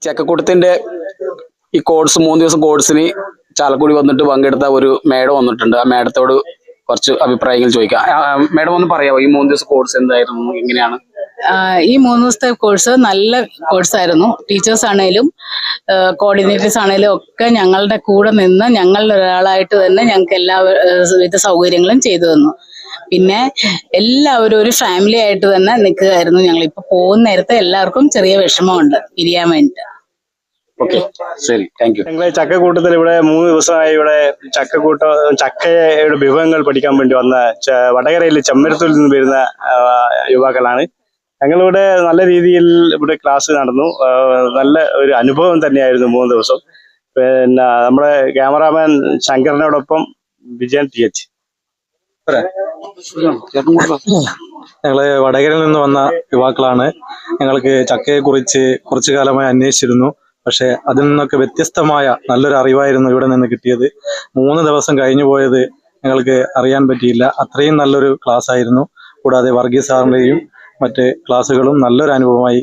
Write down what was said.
ചക്കക്കൂട്ടത്തിന്റെ ഈ കോഴ്സ് 3 ദിവസം കോഴ്സിന് ചാലക്കുടി വന്നിട്ട് പങ്കെടുത്ത ഒരു മേഡം വന്നിട്ടുണ്ട്. ആ മേഡത്തോട് കുറച്ച് അഭിപ്രായങ്ങൾ ചോദിക്കാം. മേഡം ഒന്ന് പറയാമോ ഈ 3 ദിവസം കോഴ്സ് എന്തായിരുന്നു, എങ്ങനെയാണ്? ഈ 3 ദിവസത്തെ കോഴ്സ് നല്ല കോഴ്സായിരുന്നു. ടീച്ചേഴ്സ് ആണേലും കോർഡിനേറ്റേഴ്സ് ആണേലും ഒക്കെ ഞങ്ങളുടെ കൂടെ നിന്ന് ഞങ്ങളുടെ ഒരാളായിട്ട് തന്നെ ഞങ്ങൾക്ക് എല്ലാ വിധ സൗകര്യങ്ങളും ചെയ്തു തന്നു. പിന്നെ എല്ലാവരും ഒരു ഫാമിലി ആയിട്ട് തന്നെ നിൽക്കുകയായിരുന്നു. ഞങ്ങൾ ഇപ്പൊ പോകുന്ന നേരത്തെ എല്ലാവർക്കും ചെറിയ വിഷമമുണ്ട് പിരിയാൻ വേണ്ടിട്ട്. ഓക്കെ, ശരി, താങ്ക് യു. ഞങ്ങളെ ചക്കക്കൂട്ടത്തിൽ ഇവിടെ 3 ദിവസമായി ഇവിടെ ചക്കയുടെ വിഭവങ്ങൾ പഠിക്കാൻ വേണ്ടി വന്ന വടകരയിൽ ചെമ്മരത്തൂരിൽ നിന്ന് വരുന്ന യുവാക്കളാണ്. ഞങ്ങളിവിടെ നല്ല രീതിയിൽ ഇവിടെ ക്ലാസ് നടന്നു. നല്ല ഒരു അനുഭവം തന്നെയായിരുന്നു 3 ദിവസം. പിന്നെ നമ്മുടെ ക്യാമറാമാൻ ശങ്കറിനോടൊപ്പം വിജയൻ TH. ഞങ്ങള് വടകരയിൽ നിന്ന് വന്ന യുവാക്കളാണ്. ഞങ്ങൾക്ക് ചക്കയെ കുറിച്ച് കുറച്ചു കാലമായി അന്വേഷിച്ചിരുന്നു. പക്ഷെ അതിൽ നിന്നൊക്കെ വ്യത്യസ്തമായ നല്ലൊരു അറിവായിരുന്നു ഇവിടെ നിന്ന് കിട്ടിയത്. 3 ദിവസം കഴിഞ്ഞു പോയത് ഞങ്ങൾക്ക് അറിയാൻ പറ്റിയില്ല. അത്രയും നല്ലൊരു ക്ലാസ് ആയിരുന്നു. കൂടാതെ വർഗീസ് സാറിന്റെയും മറ്റ് ക്ലാസ്സുകളും നല്ലൊരു അനുഭവമായി.